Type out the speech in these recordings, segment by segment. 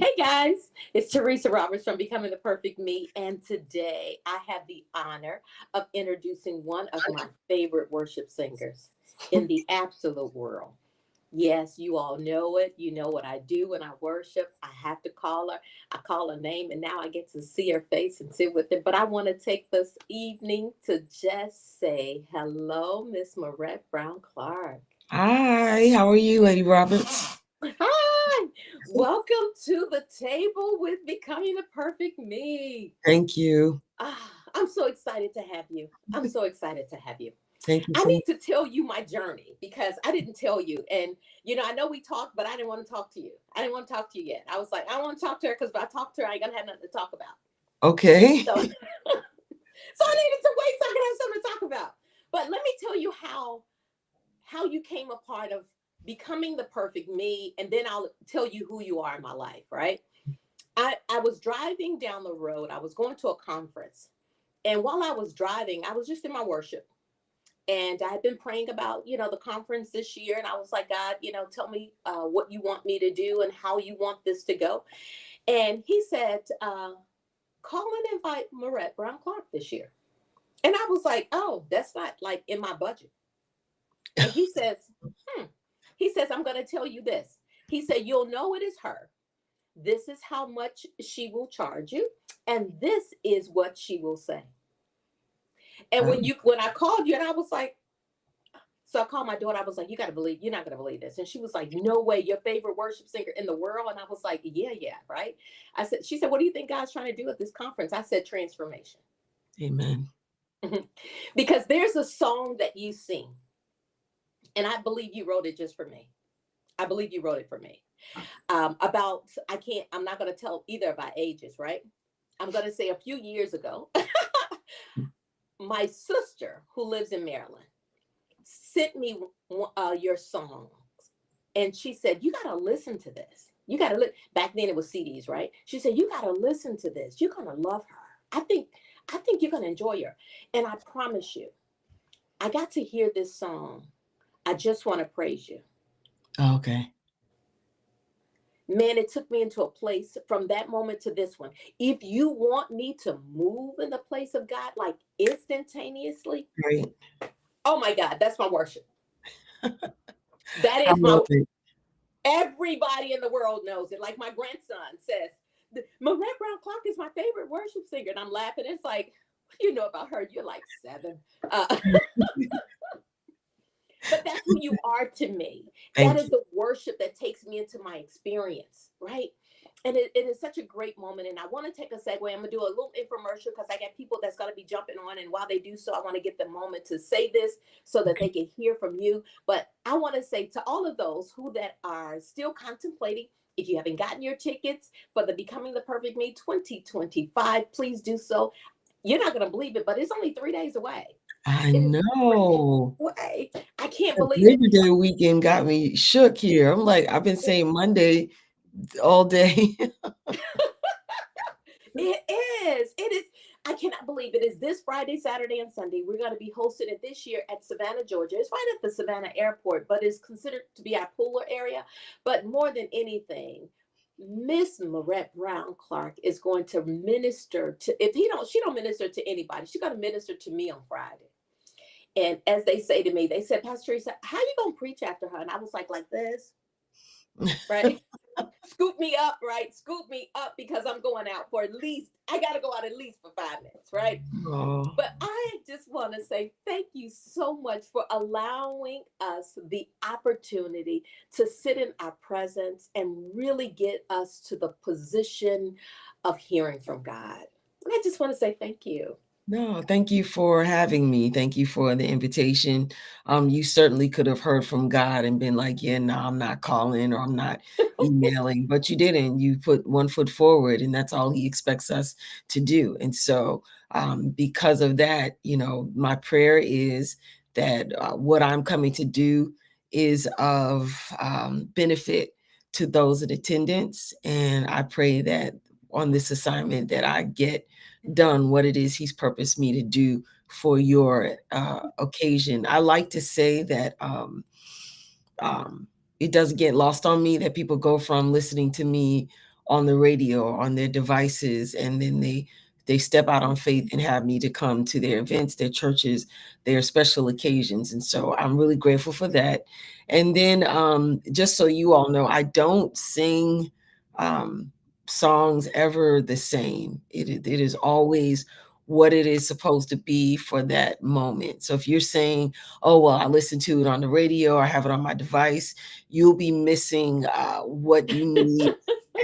Hey guys, it's Theresa Roberts from Becoming the Perfect Me, and today I have the honor of introducing one of my favorite worship singers in the absolute world. Yes, you all know it. You know what I do when I worship. I have to call her. I call her name, and now I get to see her face and sit with her. But I want to take this evening to just say hello, Miss Marette Brown Clark. Hi, how are you, Lady Roberts? Hi, welcome to the table with Becoming the Perfect Me. Thank you. I'm so excited to have you. I'm so excited to have you. Thank you I so need much. to tell you my journey because I didn't tell you. And, I know we talked, but I didn't want to talk to you. I didn't want to talk to you yet. I was like, I don't want to talk to her because if I talk to her, I ain't going to have nothing to talk about. Okay. So, so I needed to wait so I could have something to talk about. But let me tell you how you came a part of becoming the perfect me, and then I'll tell you who you are in my life, right? I was driving down the road. I was going to a conference. And while I was driving, I was just in my worship. And I had been praying about, the conference this year. And I was like, God, tell me what you want me to do and how you want this to go. And he said, call and invite Marette Brown Clark this year. And I was like, oh, that's not like in my budget. And hmm. He says, I'm going to tell you this. He said, you'll know it is her. This is how much she will charge you. And this is what she will say. And Um, when I called you and I was like, so I called my daughter, I was like, you're not gonna believe this. And she was like, no way, your favorite worship singer in the world. And I was like, yeah, right. She said, what do you think God's trying to do at this conference? I said, transformation. Amen. Because there's a song that you sing, and I believe you wrote it just for me. I believe you wrote it for me. I'm not gonna tell either of our ages, right? I'm gonna say a few years ago, my sister who lives in Maryland sent me your song, and she said, you got to listen to this. Back then it was CDs, right? She said, you got to listen to this. You're going to love her. I think you're going to enjoy her. And I promise you, I got to hear this song. I just want to praise you. Okay. Man, it took me into a place from that moment to this one. If you want me to move in the place of God, like instantaneously, Great. oh my God, that's my worship. That I is my, love it. everybody in the world knows it. Like my grandson says, Marette Brown Clark is my favorite worship singer. And I'm laughing. It's like, what do you know about her? You're like 7. But that's who you are to me. That Thank is you. the worship that takes me into my experience, right? And it is such a great moment. And I want to take a segue. I'm going to do a little infomercial because I got people that's going to be jumping on. And while they do so, I want to get the moment to say this so that Okay. they can hear from you. But I want to say to all of those who that are still contemplating, if you haven't gotten your tickets for the Becoming the Perfect Me 2025, please do so. You're not going to believe it, but it's only 3 days away. I It is 3 days know. away. I can't That believe it. Labor Day weekend got me shook here. I'm like, I've been saying Monday all day. It is. It is. I cannot believe it is this Friday, Saturday, and Sunday. We're going to be hosting it this year at Savannah, Georgia. It's right at the Savannah airport, but it's considered to be our pooler area. But more than anything, Miss Marette Brown Clark is going to minister to, she don't minister to anybody. She's going to minister to me on Friday. And as they say to me, they said, Pastor Teresa, how you going to preach after her? And I was like this, right? Scoop me up, right? Scoop me up because I'm going out for at least, I got to go out at least for 5 minutes, right? Oh, But I just want to say thank you so much for allowing us the opportunity to sit in our presence and really get us to the position of hearing from God. And I just want to say thank you. no, thank you for having me. Thank you for the invitation. You certainly could have heard from God and been like, yeah, no, I'm not calling or I'm not emailing, but you didn't. You put one foot forward, and that's all he expects us to do. And so, because of that, my prayer is that what I'm coming to do is of benefit to those in attendance. And I pray that on this assignment that I get done what it is he's purposed me to do for your occasion. I like to say that um, it doesn't get lost on me that people go from listening to me on the radio or on their devices, and then they step out on faith and have me to come to their events, their churches, their special occasions. And so I'm really grateful for that. And then just so you all know, I don't sing um, songs ever the same. It is always what it is supposed to be for that moment. So if you're saying, oh, well, I listen to it on the radio or I have it on my device, you'll be missing what you need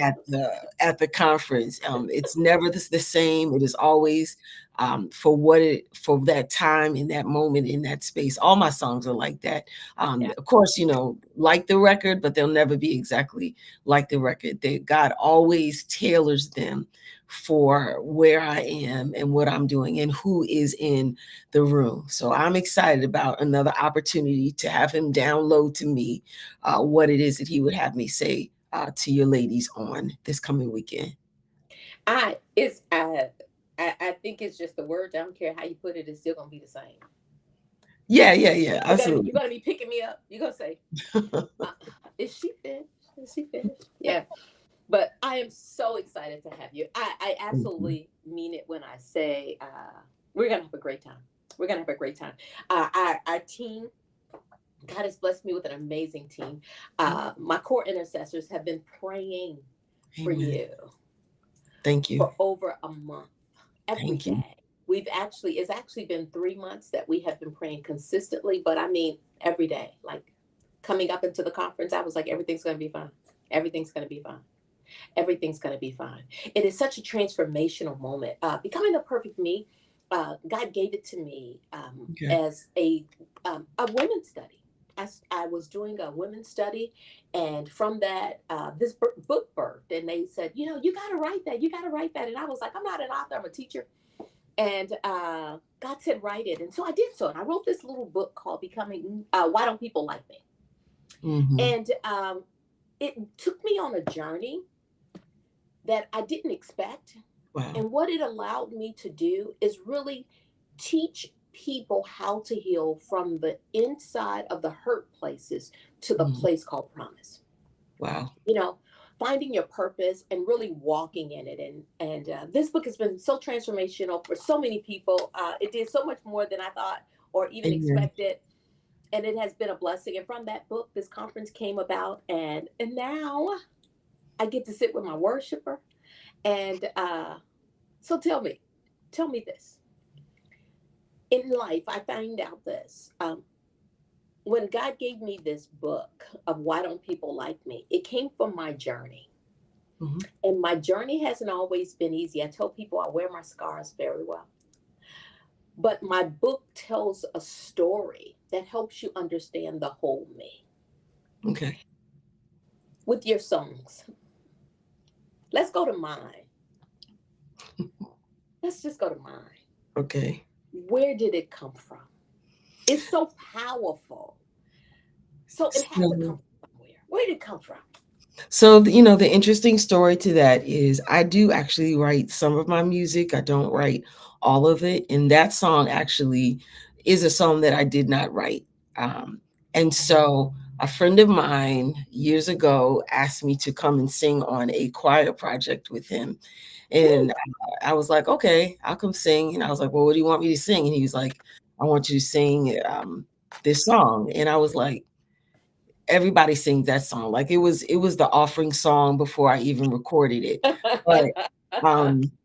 at the conference. It's never the same. It is always for what it for that time in that moment in that space. All my songs are like that. Yeah. Of course, like the record, but they'll never be exactly like the record. God always tailors them for where I am and what I'm doing and who is in the room. So I'm excited about another opportunity to have him download to me what it is that he would have me say to your ladies on this coming weekend. It's I think it's just the words. I don't care how you put it. It's still gonna be the same. Yeah, You're absolutely. gonna be picking me up. You're gonna say, uh, "Is she finished? Is she finished?" Yeah. But I am so excited to have you. I Thank you. absolutely mean it when I say we're gonna have a great time. We're gonna have a great time. Our team, God has blessed me with an amazing team. My core intercessors have been praying for Amen. you Thank you. for over a month, every Thank you. day. It's actually been 3 months that we have been praying consistently, but I mean every day. Like coming up into the conference, I was like, everything's gonna be fine. Everything's gonna be fine. Everything's going to be fine. It is such a transformational moment. Becoming the perfect me, God gave it to me Okay. as a women's study. As I was doing a women's study, and from that, this book birthed, and they said, you got to write that. You got to write that. And I was like, I'm not an author. I'm a teacher. And God said, write it. And so I did so. And I wrote this little book called Becoming, Why Don't People Like Me? Hmm. And it took me on a journey that I didn't expect. Wow. And what it allowed me to do is really teach people how to heal from the inside of the hurt places to the Mhm. place called promise. Wow. You know, finding your purpose and really walking in it. And this book has been so transformational for so many people. It did so much more than I thought or even Amen. expected. And it has been a blessing. And from that book, this conference came about. And now I get to sit with my worshiper. And so tell me this. In life, I find out this. When God gave me this book of Why Don't People Like Me, it came from my journey. Hmm. And my journey hasn't always been easy. I tell people I wear my scars very well. But my book tells a story that helps you understand the whole me Okay. with your songs. Let's go to mine. Let's just go to mine. Okay. Where did it come from? It's so powerful. So it has to So, come from somewhere. Where did it come from? the interesting story to that is I do actually write some of my music. I don't write all of it. And that song actually is a song that I did not write. Um, and so a friend of mine years ago asked me to come and sing on a choir project with him. And I was like, okay, I'll come sing. And I was like, well, what do you want me to sing? And he was like, I want you to sing this song. And I was like, everybody sings that song. Like it was the offering song before I even recorded it. But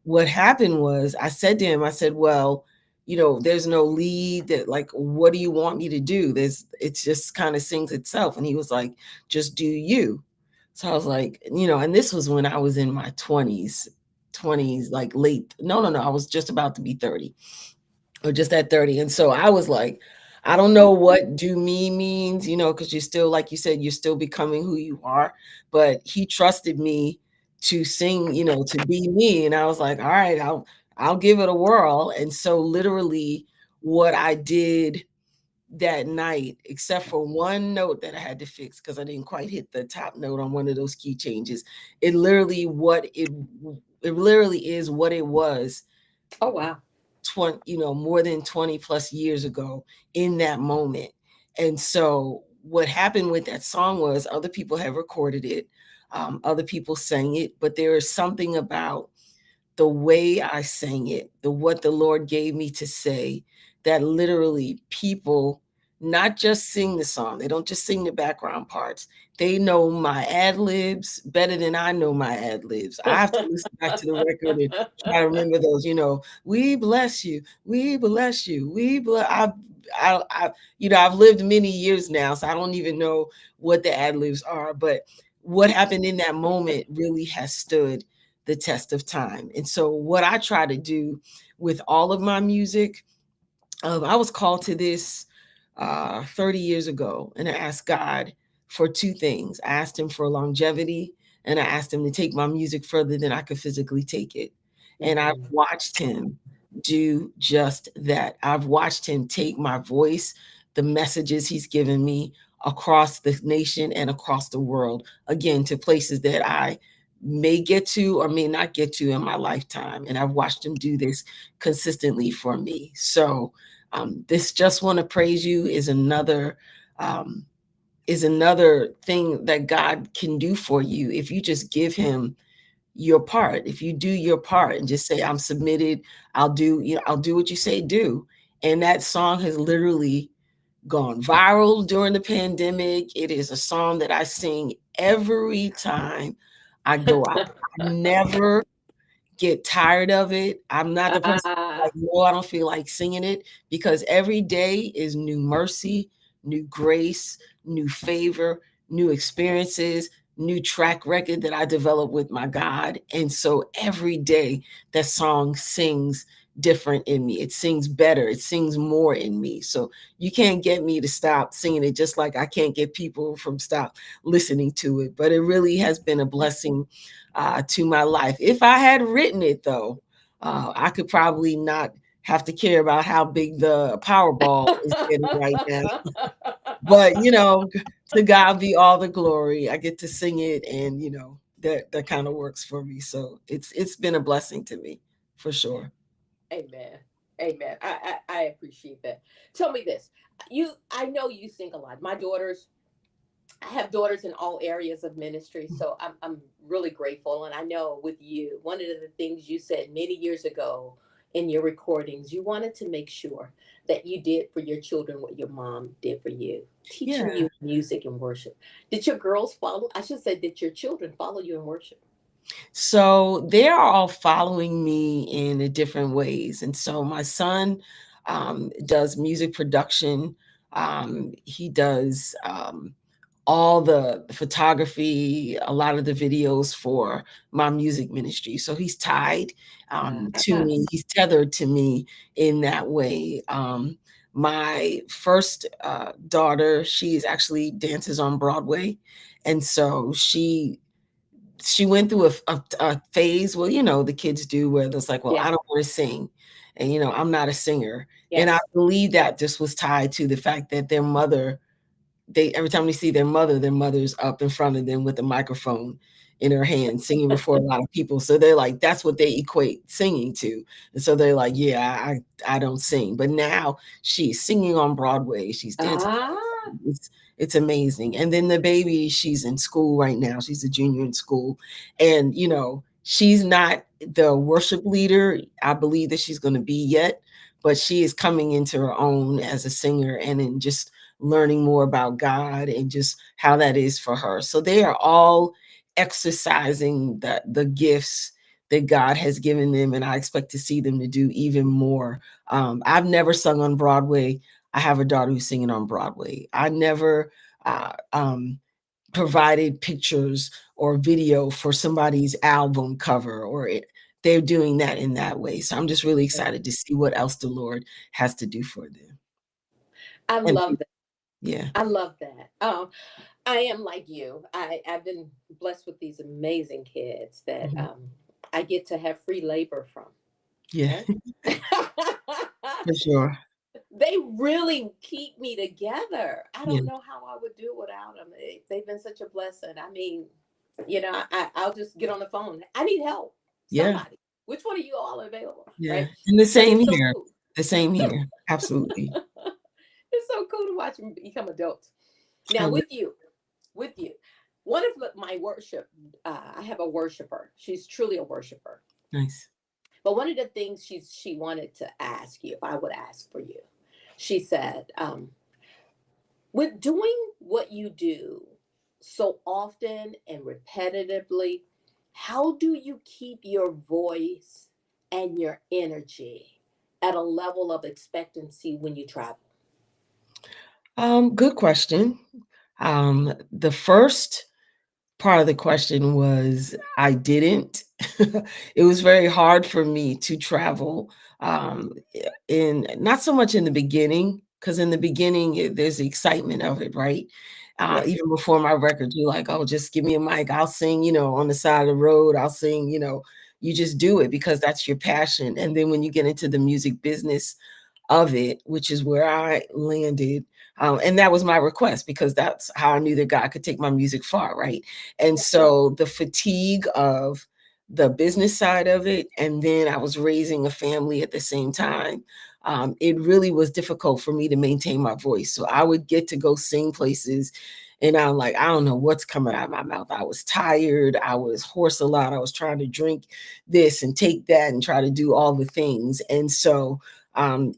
what happened was I said to him, I said, well, there's no lead that like, what do you want me to do? It's just kind of sings itself. And he was like, just do you. So I was like, and this was when I was in my 20s, like late. No, I was just about to be 30 or just at 30. And so I was like, I don't know what do me means, because you're still, like you said, you're still becoming who you are. But he trusted me to sing, to be me. And I was like, all right, I'll give it a whirl. And so literally what I did that night, except for one note that I had to fix because I didn't quite hit the top note on one of those key changes. It literally is what it was Oh, wow. 20, more than 20 plus years ago in that moment. And so what happened with that song was other people have recorded it. Other people sang it, but there is something about the way I sang it, what the Lord gave me to say, that literally people not just sing the song, they don't just sing the background parts. They know my ad libs better than I know my ad libs. I have to listen back to the record and try to remember those, we bless you, we bless you, we bless. I've lived many years now, so I don't even know what the ad libs are, but what happened in that moment really has stood the test of time. And so, what I try to do with all of my music, I was called to this 30 years ago, and I asked God for two things. I asked Him for longevity, and I asked Him to take my music further than I could physically take it. And I've Mhm. watched Him do just that. I've watched Him take my voice, the messages He's given me across the nation and across the world, again, to places that I may get to or may not get to in my lifetime. And I've watched Him do this consistently for me. So, this just want to praise you um, is another thing that God can do for you if you just give Him your part. If you do your part and just say, I'm submitted, I'll do what you say do. And that song has literally gone viral during the pandemic. It is a song that I sing every time I go out. I never get tired of it. I'm not the person Ah, like, no, I don't feel like singing it, because every day is new mercy, new grace, new favor, new experiences, new track record that I develop with my God. And so every day that song sings different in me. It sings better. It sings more in me. So you can't get me to stop singing it, just like I can't get people from stop listening to it. But it really has been a blessing to my life. If I had written it, though, I could probably not have to care about how big the Powerball is getting right now. But to God be all the glory. I get to sing it, and that kind of works for me. So it's been a blessing to me, for sure. amen. Amen. I appreciate that. Tell me this. I know you sing a lot. I have daughters in all areas of ministry, so I'm really grateful. And I know with you, one of the things you said many years ago in your recordings, you wanted to make sure that you did for your children what your mom did for you, teaching Yeah. you music and worship. Did your girls follow? I should say, did your children follow you in worship? So they're all following me in a different ways. And so my son does music production. He does all the photography, a lot of the videos for my music ministry. So he's tied to Ah, me. He's tethered to me in that way. My first daughter, she actually dances on Broadway. And so she went through a phase, well, the kids do, where it's like, well, yeah, I don't want to sing. And, I'm not a singer. And I yes. believe that just was tied to the fact that their mother, every time they see their mother's up in front of them with a microphone in her hand singing before a lot of people. So they're like, that's what they equate singing to. And so they're like, yeah, I don't sing. But now she's singing on Broadway. She's dancing. Ah, It's amazing. And then the baby, she's in school right now. She's a junior in school. And she's not the worship leader I believe that she's going to be yet, but she is coming into her own as a singer, and in just learning more about God and just how that is for her. So they are all exercising the gifts that God has given them, and I expect to see them to do even more. I've never sung on Broadway. I have a daughter who's singing on Broadway. I never provided pictures or video for somebody's album cover, they're doing that in that way. So I'm just really excited to see what else the Lord has to do for them. I And love that. yeah, I love that. I am like you. I've been blessed with these amazing kids that mhm, I get to have free labor from. yeah, Okay. for sure. They really keep me together. I Yeah, don't know how I would do without them. They've been such a blessing. I mean, I'll just get on the phone. I need help. yeah, Somebody. Which one of you all are available? yeah. Right. And the But same it's so here. cool. The same here. Absolutely. It's so cool to watch them become adults. Now, Oh, yeah. with you, one of my worship, I have a worshiper. She's truly a worshiper. Nice. But one of the things she wanted to ask you, if I would ask for you, she said, with doing what you do so often and repetitively, how do you keep your voice and your energy at a level of expectancy when you travel? Good question. The first part of the question was I didn't. It was very hard for me to travel, in not so much in the beginning, because in the beginning, there's the excitement of it, right? Yes. Even before my record, you're like, "Oh, just give me a mic. I'll sing, on the side of the road. I'll sing," you just do it because that's your passion. And then when you get into the music business of it, which is where I landed. And that was my request because that's how I knew that God could take my music far, right? And Yeah. so the fatigue of the business side of it, and then I was raising a family at the same time. It really was difficult for me to maintain my voice. So I would get to go sing places, and I'm like, I don't know what's coming out of my mouth. I was tired. I was hoarse a lot. I was trying to drink this and take that and try to do all the things. And so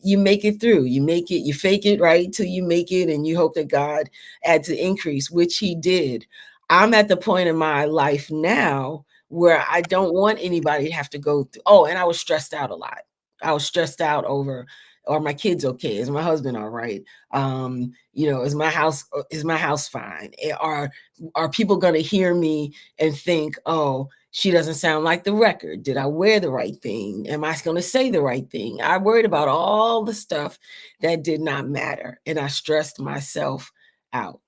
you make it through. You make it, you fake it, right? Till you make it, and you hope that God adds the increase, which He did. I'm at the point in my life now where I don't want anybody to have to go through. Oh, and I was stressed out a lot. I was stressed out over, are my kids okay? Is my husband all right? Is my house fine? Are people going to hear me and think, oh, she doesn't sound like the record. Did I wear the right thing? Am I going to say the right thing? I worried about all the stuff that did not matter, and I stressed myself out.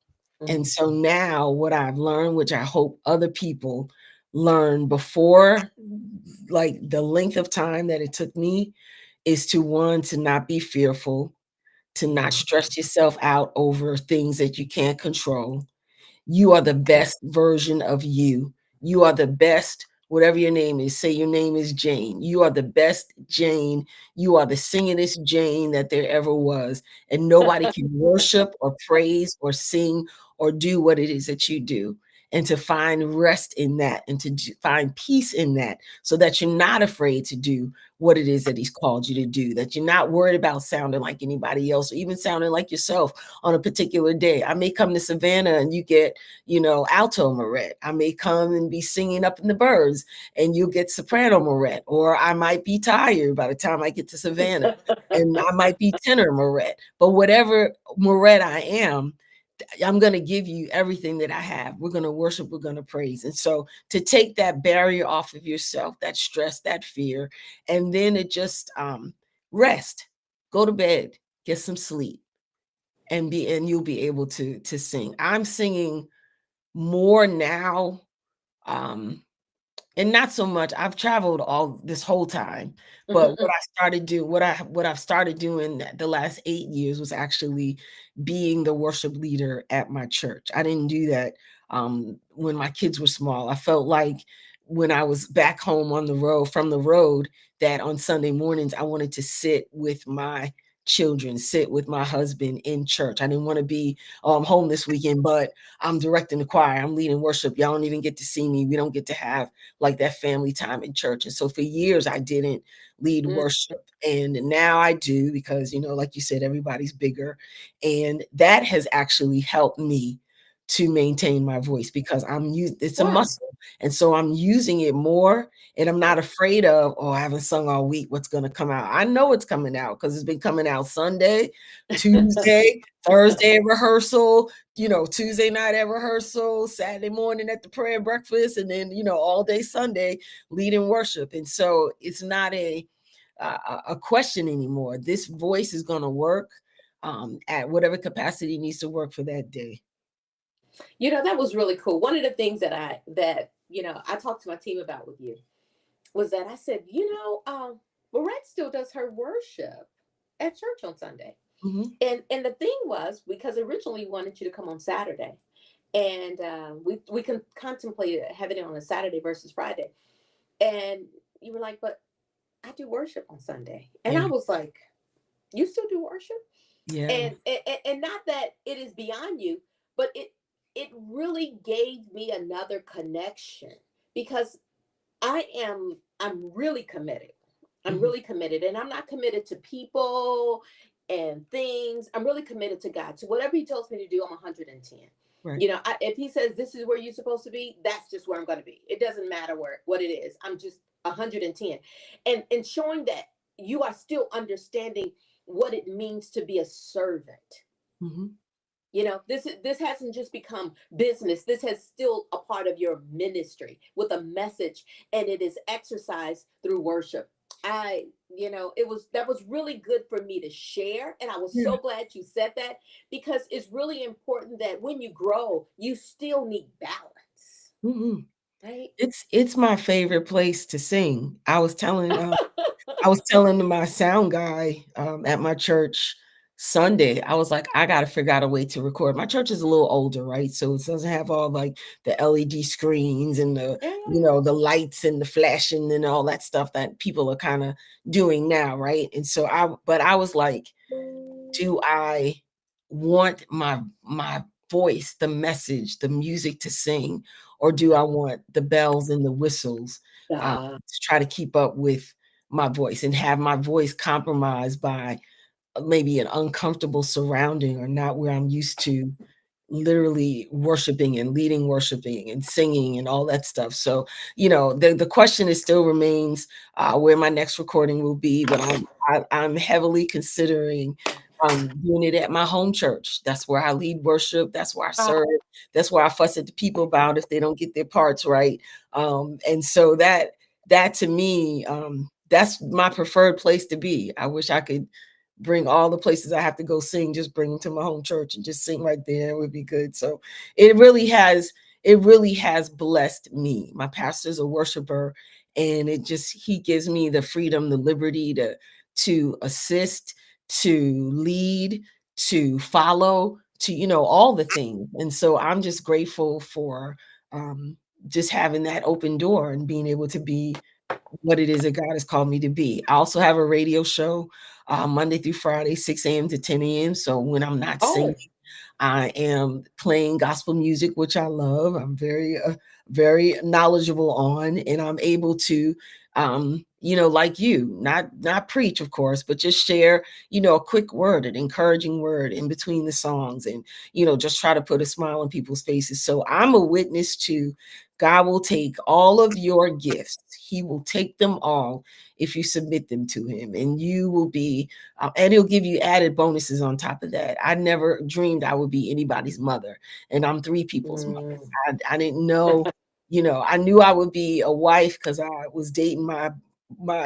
And Mhm. so now what I've learned, which I hope other people learn before, like the length of time that it took me, is to one, to not be fearful, to not Mhm. stress yourself out over things that you can't control. You are the best version of you. You are the best, whatever your name is. Say your name is Jane. You are the best Jane. You are the singingest Jane that there ever was. And nobody can worship or praise or sing or do what it is that you do. And to find rest in that and to find peace in that, so that you're not afraid to do what it is that He's called you to do, that you're not worried about sounding like anybody else or even sounding like yourself on a particular day. I may come to Savannah and you get alto moret. I may come and be singing up in the birds and you'll get soprano moret, or I might be tired by the time I get to Savannah and I might be tenor moret. But whatever moret I am, I'm going to give you everything that I have. We're going to worship, we're going to praise. And so to take that barrier off of yourself, that stress, that fear, and then it just rest, go to bed, get some sleep, and you'll be able to sing. I'm singing more now, um, and not so much. I've traveled all this whole time, but Mhm. what I've started doing the last 8 years was actually being the worship leader at my church. I didn't do that when my kids were small. I felt like when I was back home on the road from the road, that on Sunday mornings I wanted to sit with my children, sit with my husband in church. I didn't want to be, oh, I'm home this weekend, but I'm directing the choir, I'm leading worship. Y'all don't even get to see me. We don't get to have like that family time in church. And so for years I didn't lead Mhm. worship. And now I do because, like you said, everybody's bigger. And that has actually helped me to maintain my voice because it's a Wow. muscle. And so I'm using it more, and I'm not afraid of, oh, I haven't sung all week. What's going to come out? I know it's coming out because it's been coming out Sunday, Tuesday, Thursday at rehearsal, Tuesday night at rehearsal, Saturday morning at the prayer breakfast, and then, all day Sunday leading worship. And so it's not a question anymore. This voice is going to work at whatever capacity needs to work for that day. That was really cool. One of the things I talked to my team about with you was that I said, Lorette still does her worship at church on Sunday. Mhm. And the thing was, because originally we wanted you to come on Saturday, and we can contemplate having it on a Saturday versus Friday. And you were like, but I do worship on Sunday. And I Yeah. was like, you still do worship? Yeah. And not that it is beyond you, but it really gave me another connection because I'm really committed. I'm Mhm. really committed, and I'm not committed to people and things. I'm really committed to God. To whatever He tells me to do, I'm 110. Right. You know, if He says this is where you're supposed to be, that's just where I'm going to be. It doesn't matter where what it is. I'm just 110, and showing that you are still understanding what it means to be a servant. Mhm. You know, this hasn't just become business. This has still a part of your ministry with a message, and it is exercised through worship. You know, it was that was really good for me to share, and I was Yeah. so glad you said that because it's really important that when you grow, you still need balance, Mhm. right? It's my favorite place to sing. I was telling my sound guy, at my church Sunday, I was like, "I gotta figure out a way to record." My church is a little older, right? So it doesn't have all, like, the LED screens and the, Yeah, you know, the lights and the flashing and all that stuff that people are kinda doing now, right? And so I was like, do I want my voice, the message, the music to sing, or do I want the bells and the whistles, yeah. to try to keep up with my voice and have my voice compromised by maybe an uncomfortable surrounding or not where I'm used to literally worshiping and leading worshiping and singing and all that stuff. So, you know, the question is still remains, where my next recording will be, but I'm heavily considering, doing it at my home church. That's where I lead worship, that's where I Ah, serve, that's where I fuss at the people about if they don't get their parts right. And so that to me, that's my preferred place to be. I wish I could bring all the places I have to go sing, just bring them to my home church and just sing right there. It would be good. So it really has blessed me. My pastor's a worshiper, and it just he gives me the freedom, the liberty to assist, to lead, to follow, to, you know, all the things. And so I'm just grateful for, um, just having that open door and being able to be what it is that God has called me to be. I also have a radio show, Monday through Friday, 6 a.m. to 10 a.m. So when I'm not oh, singing, I am playing gospel music, which I love. I'm very knowledgeable on, and I'm able to, you know, like you, not preach, of course, but just share, you know, a quick word, an encouraging word in between the songs, and you know, just try to put a smile on people's faces. So I'm a witness to God will take all of your gifts. He will take them all if you submit them to Him, and you will be and he'll give you added bonuses on top of that. I never dreamed I would be anybody's mother, and I'm three people's mother. mm. I didn't know, you know, I knew I would be a wife because I was dating my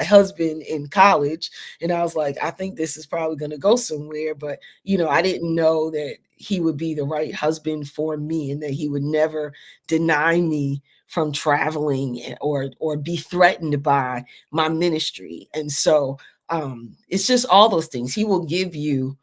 husband in college, and I was like, I think this is probably going to go somewhere, but you know, I didn't know that he would be the right husband for me, and that he would never deny me from traveling or be threatened by my ministry. And so it's just all those things. He will give you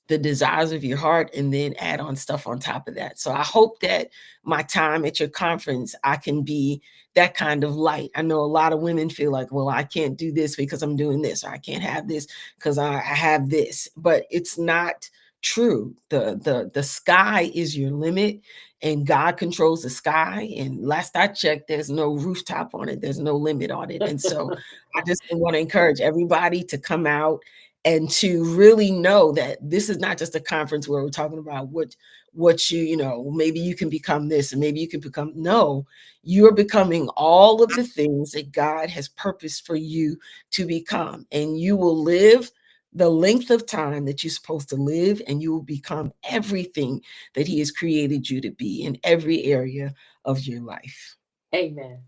the desires of your heart and then add on stuff on top of that. So I hope that my time at your conference, I can be that kind of light. I know a lot of women feel like, well, I can't do this because I'm doing this, or I can't have this because I have this, but it's not true. The sky is your limit, and God controls the sky. And last I checked, there's no rooftop on it, there's no limit on it. And so I just want to encourage everybody to come out and to really know that this is not just a conference where we're talking about what you know, maybe you can become this and maybe you can become, no, you're becoming all of the things that God has purposed for you to become, and you will live the length of time that you're supposed to live, and you will become everything that He has created you to be in every area of your life. Amen.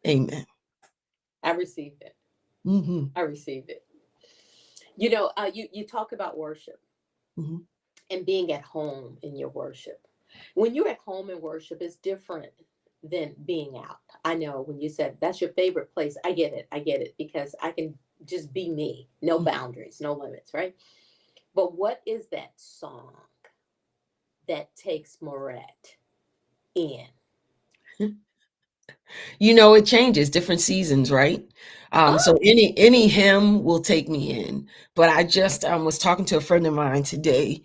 Amen. I received it. Mhm. I received it. You know, you talk about worship Mhm. and being at home in your worship. When you're at home in worship, it's different than being out. I know when you said that's your favorite place, I get it. I get it because I can just be me, no Mhm. boundaries, no limits, right? But what is that song that takes Moret in? You know, it changes different seasons, right? So Oh, any hymn will take me in. But I just was talking to a friend of mine today.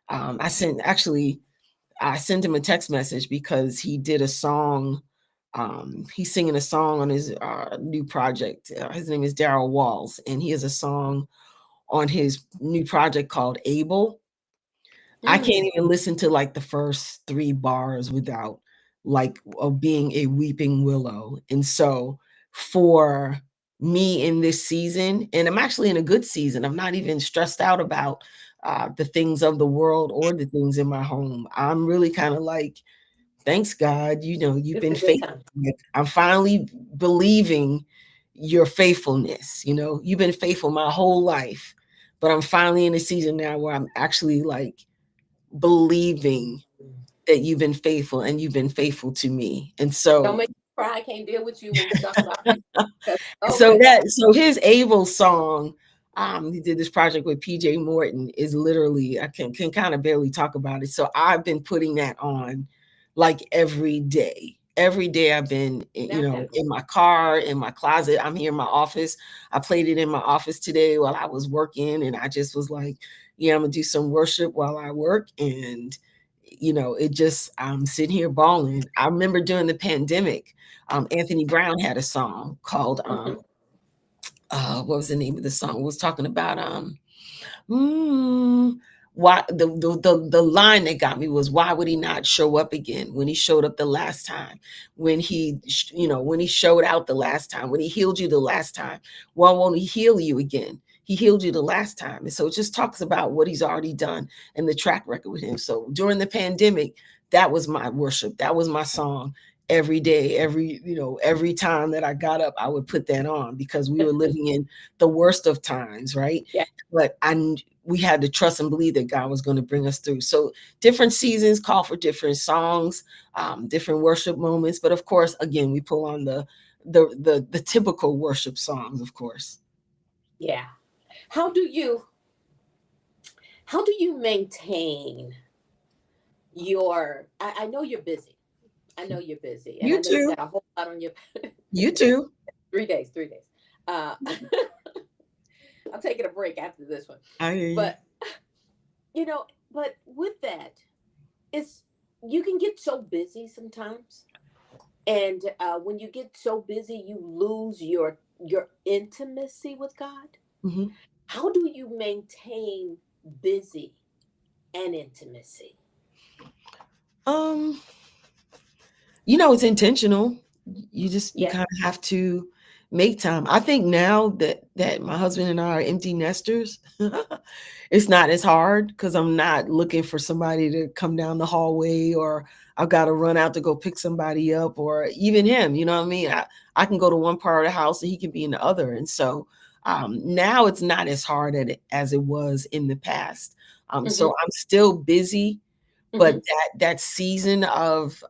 I sent actually I sent him a text message because he did a song. He's singing a song on his new project. His name is Daryl Walls, and he has a song on his new project called Able. I can't Mm, even listen to like the first 3 bars without like of being a weeping willow. And so for me in this season, and I'm actually in a good season, I'm not even stressed out about the things of the world or the things in my home. I'm really kind of like, thanks God, you've it's been a good faithful. time. Like, I'm finally believing your faithfulness. You've been faithful my whole life, but I'm finally in a season now where I'm actually like believing that you've been faithful and you've been faithful to me. And Don't so make me cry. I can't deal with you when you talk about people. 'Cause- oh so my that God. so his Able song, he did this project with PJ Morton, is literally, I can kind of barely talk about it. So I've been putting that on like every day. Every day I've been, That in my car, in my closet. I'm here in my office. I played it in my office today while I was working, and I just was like, yeah, I'm gonna do some worship while I work. And it just, I'm sitting here bawling. I remember during the pandemic, Anthony Brown had a song called mhm. what was the name of the song? It was talking about mm, why the line that got me was, why would he not show up again when he showed up the last time, when when he showed out the last time, when he healed you the last time, why won't he heal you again? He healed you the last time. And so it just talks about what he's already done and the track record with him. So during the pandemic, that was my worship, that was my song. Every day, every time that I got up, I would put that on because we were living in the worst of times, right? Yeah, But we had to trust and believe that God was going to bring us through. So different seasons call for different songs, different worship moments. But of course, again, we pull on the typical worship songs, of course. yeah. How do you how do you maintain your? I know you're busy. I know you're busy, and I You know you too. got a whole lot on your You too. 3 days. 3 days. I'm taking a break after this one, I hear you. but but with that, it's you can get so busy sometimes, and when you get so busy, you lose your intimacy with God. Hmm. How do you maintain busy and intimacy? Um, it's intentional. You Yeah. kind of have to make time. I think now that my husband and I are empty nesters, it's not as hard because I'm not looking for somebody to come down the hallway, or I've got to run out to go pick somebody up, or even him. You know what I mean? I can go to one part of the house and he can be in the other. And so now it's not as hard as it was in the past. So Hmm. I'm still busy, but Hmm. that season of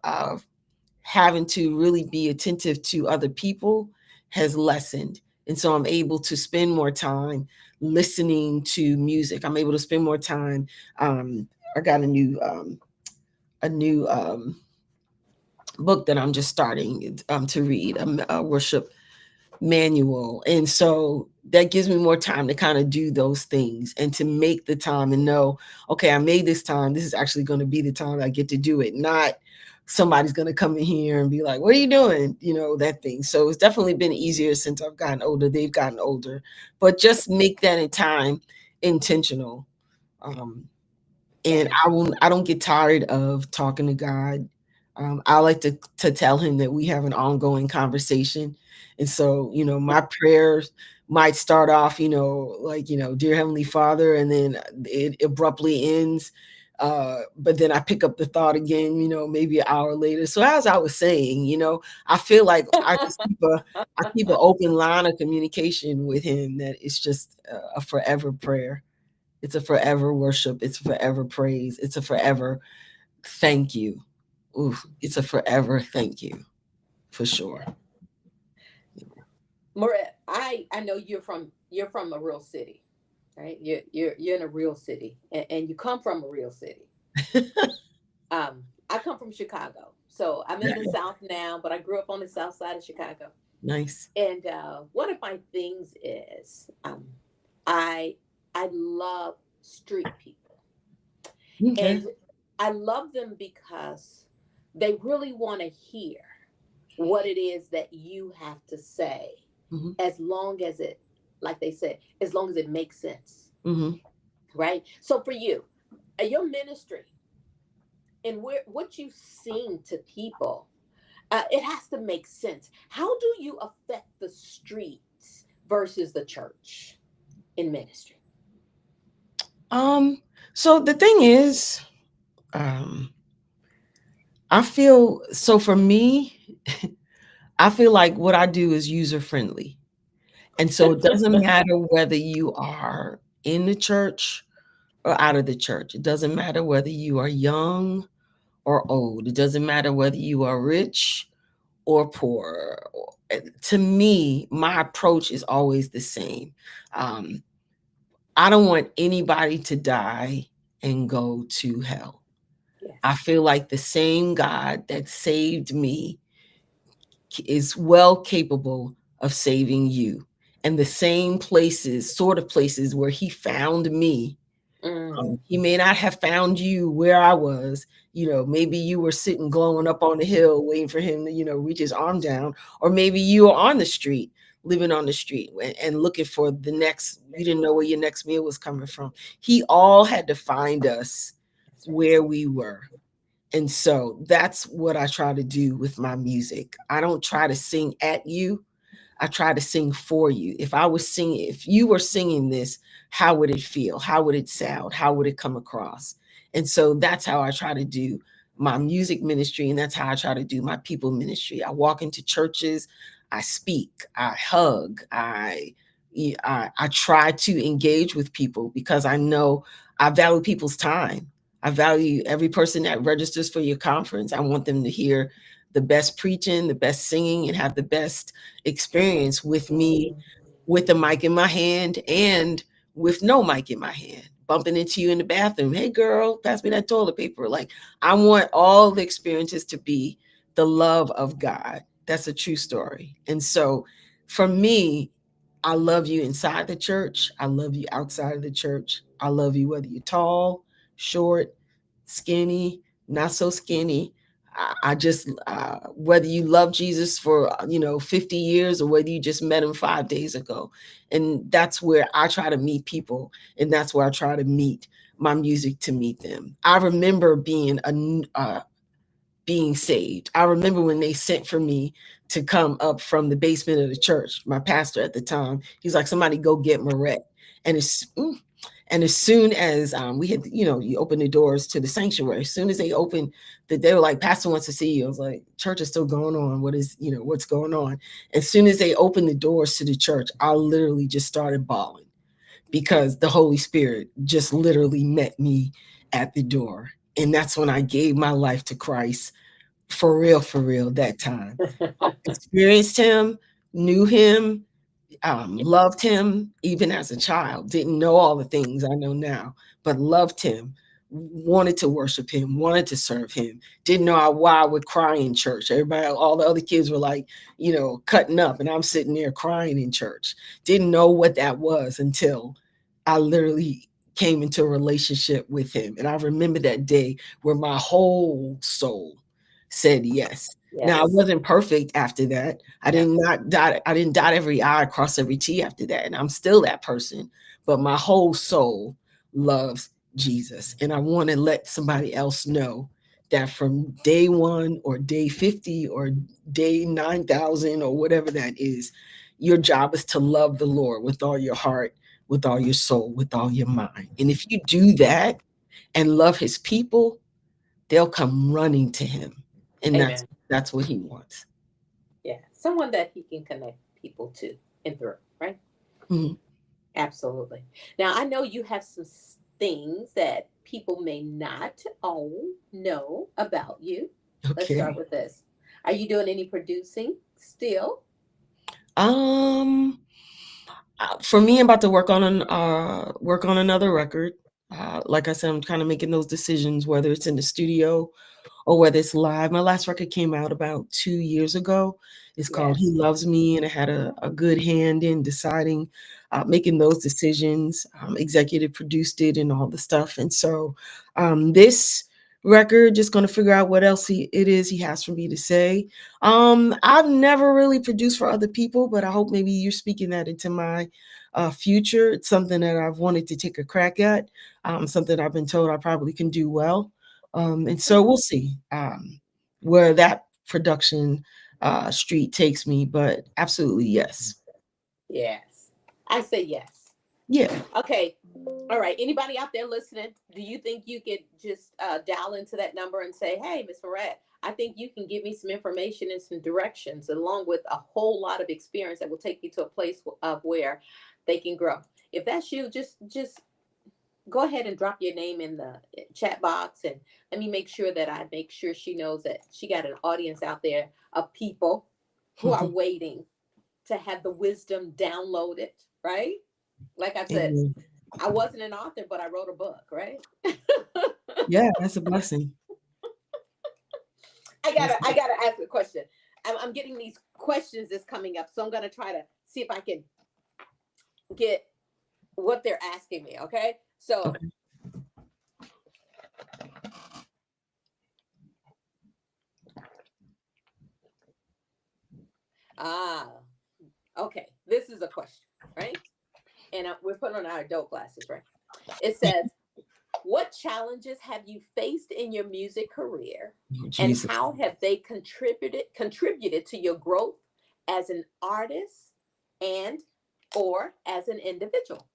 having to really be attentive to other people has lessened. And so I'm able to spend more time listening to music. I'm able to spend more time. I got a new book that I'm just starting to read, a worship manual. And so that gives me more time to kind of do those things and to make the time and know, okay, I made this time. This is actually going to be the time I get to do it. Not somebody's going to come in here and be like, what are you doing? That thing. So it's definitely been easier since I've gotten older. They've gotten older, but just make that in time intentional. Um, and Yeah. I don't get tired of talking to God. I like to tell him that we have an ongoing conversation. And so, my prayers might start off, like, dear Heavenly Father, and then it abruptly ends. But then I pick up the thought again, maybe an hour later. So as I was saying, I feel like I keep an open line of communication with him, that it's just a forever prayer. It's a forever worship. It's forever praise. It's a forever thank you. Ooh, it's a forever thank you for sure. Yeah. Moret, I know you're from a real city, right? You're in a real city, and you come from a real city. I come from Chicago, so I'm in the Nice. South now, but I grew up on the South side of Chicago. Nice. And one of my things is I I love street people, and Okay. I love them because they really want to hear what it is that you have to say, Mhm. as long as it, like they said, as long as it makes sense, Mhm. right? So for you, your ministry and what you sing to people, it has to make sense. How do you affect the streets versus the church in ministry? Um, so the thing is, um, I feel so for me, I feel like what I do is user friendly. And so it doesn't matter whether you are in the church or out of the church. It doesn't matter whether you are young or old. It doesn't matter whether you are rich or poor. To me, my approach is always the same. Um, I don't want anybody to die and go to hell. I Yes. feel like the same God that saved me is well capable of saving you. And the same places, sort of places where he found me, Mm, he may not have found you where I was. Maybe you were sitting glowing up on the hill waiting for him to, reach his arm down. Or maybe you were on the street, living on the street and looking for the next, you didn't know where your next meal was coming from. He all had to find us that's right. where we were. And so that's what I try to do with my music. I don't try to sing at you. I try to sing for you. If you were singing this, how would it feel? How would it sound? How would it come across? And so that's how I try to do my music ministry. And that's how I try to do my people ministry. I walk into churches, I speak, I hug, I try to engage with people because I know I value people's time. I value every person that registers for your conference. I want them to hear the best preaching, the best singing, and have the best experience with me Mm, with the mic in my hand and with no mic in my hand, bumping into you in the bathroom. Hey, girl, pass me that toilet paper. Like, I want all the experiences to be the love of God. That's a true story. And so for me, I love you inside the church. I love you outside of the church. I love you whether you're tall, short, skinny, not so skinny. I just whether you love Jesus for 50 years or whether you just met him 5 days ago, and that's where I try to meet people, and that's where I try to meet my music to meet them. I remember being saved. I remember when they sent for me to come up from the basement of the church. My pastor at the time, he's like, somebody go get Marette. And as soon as we had, you open the doors to the sanctuary. As soon as they opened, they were like, Pastor wants to see you. I was like, church is still going on. What's going on? As soon as they opened the doors to the church, I literally just started bawling because the Holy Spirit just literally met me at the door. And that's when I gave my life to Christ for real, that time. I experienced him, knew him, loved him even as a child, didn't know all the things I know now, but loved him, wanted to worship him, wanted to serve him, didn't know why I would cry in church. Everybody, all the other kids were like, cutting up, and I'm sitting there crying in church. Didn't know what that was until I literally came into a relationship with him. And I remember that day where my whole soul said yes. Now I yes. wasn't perfect after that. No. I didn't dot every I, cross every T after that. And I'm still that person. But my whole soul loves Jesus. And I want to let somebody else know that from day one or day 50 or day 9,000 or whatever that is, your job is to love the Lord with all your heart, with all your soul, with all your mind. And if you do that and love his people, they'll come running to him. And Amen. that's what he wants. Yeah. Someone that he can connect people to and through, right? Mhm. Absolutely. Now, I know you have some things that people may not all know about you. Let's start Okay. with this. Are you doing any producing still? Um, for me, I'm about to work on another record. Like I said, I'm kind of making those decisions whether it's in the studio or whether it's live. My last record came out about 2 years ago. It's called He Yes. Loves Me, and I had a good hand in deciding, making those decisions. Executive produced it and all the stuff. And so this record, just going to figure out what else it is he has for me to say. I've never really produced for other people, but I hope maybe you're speaking that into my future. It's something that I've wanted to take a crack at, something I've been told I probably can do well. And so we'll see where that production street takes me, but absolutely yes. Yes. I say yes. Yeah. Okay. All right. Anybody out there listening? Do you think you could just dial into that number and say, "Hey, Miss Farad, I think you can give me some information and some directions, along with a whole lot of experience that will take you to a place of where they can grow." If that's you, just go ahead and drop your name in the chat box, and let me make sure that I make sure she knows that she got an audience out there of people who are waiting to have the wisdom downloaded. Right? Like I said, Amen. I wasn't an author, but I wrote a book, right? Yeah, that's a blessing. That's I gotta ask a question. I'm getting these questions that's coming up, so I'm gonna try to see if I can get what they're asking me. Okay, so okay. ah, okay, this is a question, right? And we're putting on our adult glasses, right? It says, "What challenges have you faced in your music career, Oh, and Jesus. how have they contributed to your growth as an artist and or as an individual?"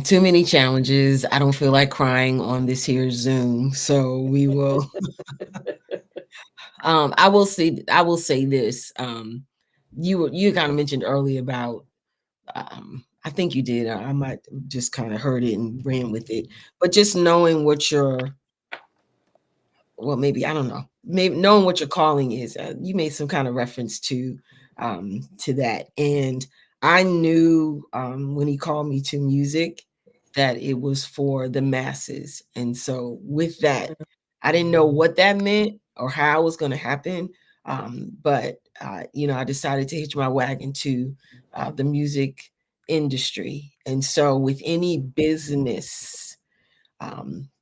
Too many challenges. I don't feel like crying on this here Zoom, so we will. I will say this. You kind of mentioned earlier about. I think you did. I might just kind of heard it and ran with it, but just knowing what your well, maybe I don't know. Maybe knowing what your calling is. You made some kind of reference to that, and I knew when he called me to music that it was for the masses, and so with that, I didn't know what that meant or how it was going to happen. But I decided to hitch my wagon to the music industry, and so with any business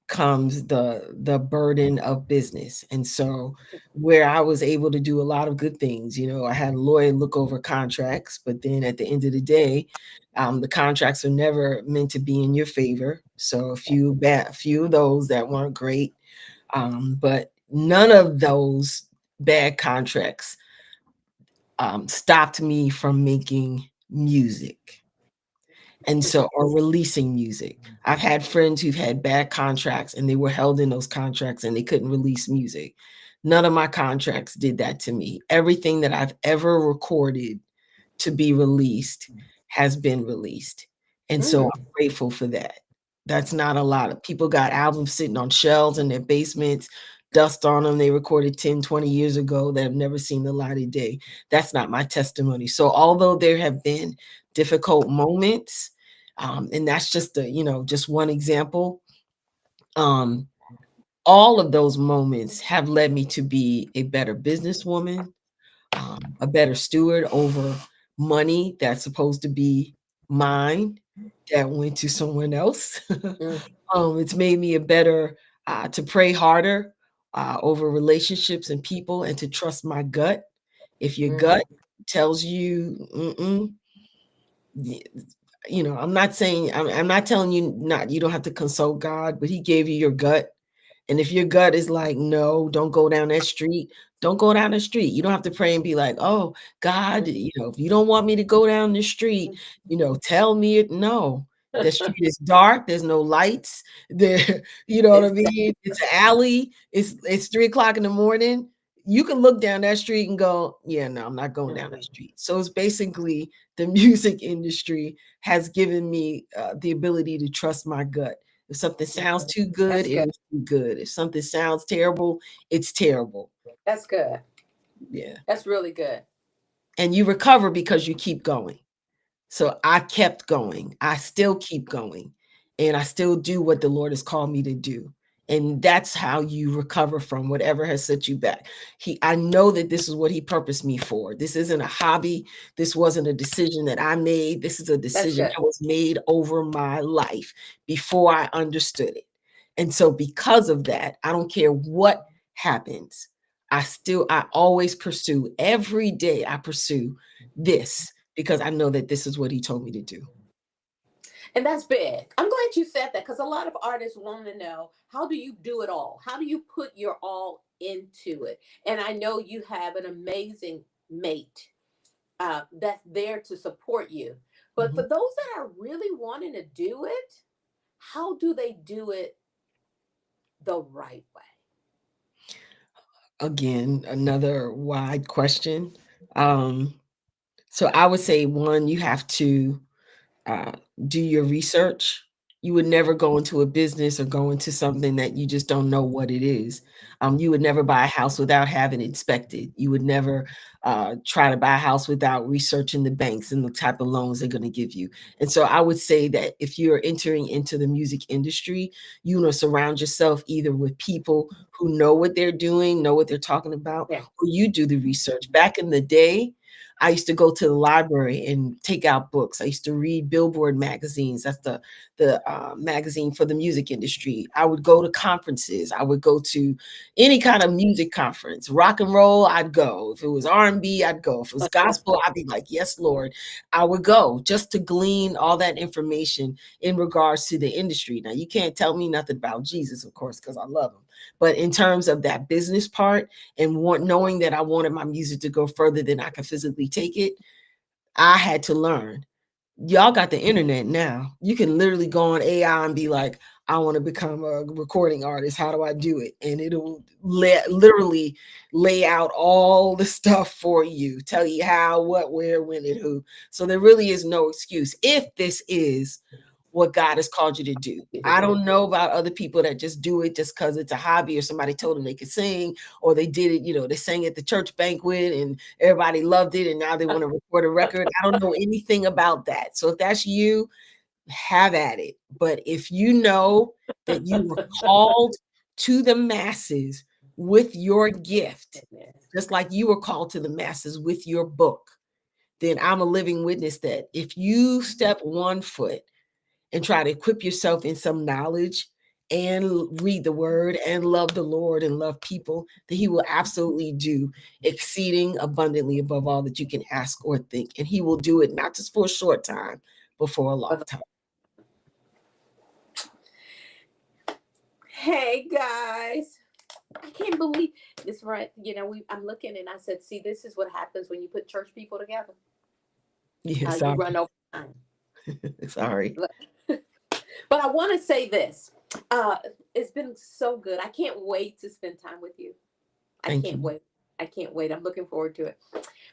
comes the burden of business. And so where I was able to do a lot of good things, I had a lawyer look over contracts, but then at the end of the day, the contracts are never meant to be in your favor. So a few of those that weren't great, but none of those bad contracts stopped me from making music. And so or releasing music. I've had friends who've had bad contracts and they were held in those contracts and they couldn't release music. None of my contracts did that to me. Everything that I've ever recorded to be released has been released. And so Mm, I'm grateful for that. That's not a lot of people got albums sitting on shelves in their basements, dust on them. They recorded 10, 20 years ago that have never seen the light of day. That's not my testimony. So although there have been difficult moments, and that's just just one example, um, all of those moments have led me to be a better businesswoman, a better steward over money that's supposed to be mine that went to someone else. mm, It's made me a better to pray harder over relationships and people and to trust my gut. If your mm. gut tells you, mm-mm, y- I'm not saying I'm not telling you not you don't have to consult God, but He gave you your gut, and if your gut is like, no, don't go down that street, don't go down the street. You don't have to pray and be like, oh, God, if you don't want me to go down the street, tell me it. No, the street is dark. There's no lights. There, you know what I Exactly. mean? It's an alley. It's 3 o'clock in the morning. You can look down that street and go, yeah, no, I'm not going down that Mhm. street. So it's basically the music industry has given me the ability to trust my gut. If something sounds Mhm. too good, That's it good. is too good. If something sounds terrible, it's terrible. That's good. Yeah. That's really good. And you recover because you keep going. So I kept going. I still keep going. And I still do what the Lord has called me to do. And that's how you recover from whatever has set you back. I know that this is what he purposed me for. This isn't a hobby. This wasn't a decision that I made. This is a That's decision good. that was made over my life before I understood it. And so because of that, I don't care what happens. I always pursue every day. I pursue this because I know that this is what he told me to do. And that's big. I'm glad you said that because a lot of artists want to know, how do you do it all? How do you put your all into it? And I know you have an amazing mate that's there to support you. But for Mhm. those that are really wanting to do it, how do they do it the right way? Again, another wide question. Um, so I would say one, you have to uh, do your research. You would never go into a business or go into something that you just don't know what it is. You would never buy a house without having it inspected. You would never try to buy a house without researching the banks and the type of loans they're going to give you. And so I would say that if you're entering into the music industry, you know, surround yourself either with people who know what they're doing, know what they're talking about, Yeah. or you do the research. Back in the day, I used to go to the library and take out books. I used to read Billboard magazines. That's the magazine for the music industry. I would go to conferences. I would go to any kind of music conference. Rock and roll, I'd go. If it was R&B, I'd go. If it was gospel, I'd be like, yes, Lord. I would go just to glean all that information in regards to the industry. Now, you can't tell me nothing about Jesus, of course, because I love him. But in terms of that business part and knowing that I wanted my music to go further than I could physically take it, I had to learn. Y'all got the internet now. You can literally go on AI and be like, I want to become a recording artist. How do I do it? And it'll literally lay out all the stuff for you, tell you how, what, where, when, and who. So there really is no excuse if this is what God has called you to do. You to I do. don't know about other people that just do it just because it's a hobby or somebody told them they could sing, or they did it, you know, they sang at the church banquet and everybody loved it and now they want to record a record. I don't know anything about that. So if that's you, have at it. But if you know that you were called to the masses with your gift, just like you were called to the masses with your book, then I'm a living witness that if you step one foot and try to equip yourself in some knowledge and read the word and love the Lord and love people, that he will absolutely do exceeding abundantly above all that you can ask or think. And he will do it not just for a short time, but for a long time. Hey guys, I can't believe this. Right? You know, I'm looking and I said, see, this is what happens when you put church people together. Yeah, You sorry. run over time. Sorry. But I want to say this. Uh, it's been so good. I can't wait to spend time with you. I Thank can't you. wait. I can't wait. I'm looking forward to it.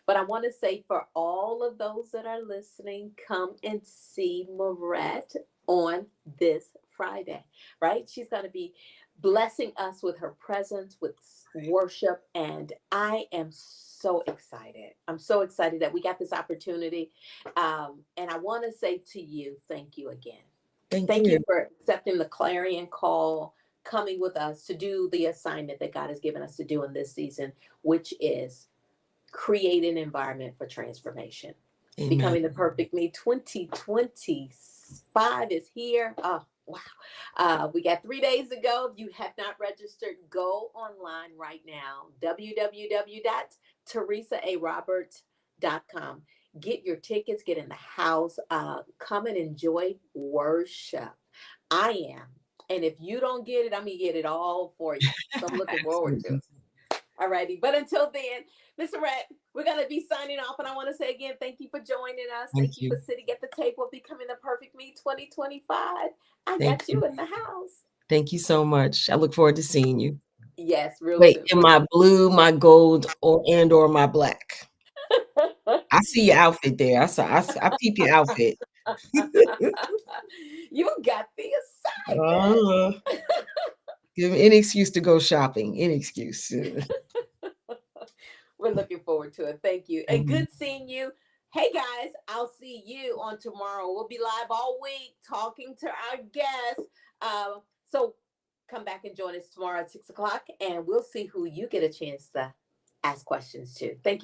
But I want to say for all of those that are listening, come and see Morette on this Friday, right? She's going to be blessing us with her presence, with worship. And I am so excited. I'm so excited that we got this opportunity. And I want to say to you, thank you again. Thank Thank you you. for accepting the clarion call, coming with us to do the assignment that God has given us to do in this season, which is create an environment for transformation. Amen. Becoming the Perfect Me 2025 is here. Oh, wow. We got 3 days to go. If you have not registered, go online right now, www.teresaaroberts.com. Get your tickets, get in the house, come and enjoy worship. I am. And if you don't get it, I'm going to get it all for you. So I'm looking forward to Absolutely. it. All righty. But until then, Mr. Rhett, we're going to be signing off. And I want to say again, thank you for joining us. Thank Thank you for you. sitting at the table, becoming the perfect me 2025. I Thank got you. you in the house. Thank you so much. I look forward to seeing you. Yes, real Wait, soon. in my blue, my gold, or my black. I see your outfit there. I peep your outfit. You got the assignment. Uh, Give me any excuse to go shopping. Any excuse. We're looking forward to it. Thank you. And Amen. good seeing you. Hey guys, I'll see you on tomorrow. We'll be live all week talking to our guests. So come back and join us tomorrow at 6 o'clock, and we'll see who you get a chance to ask questions to. Thank you.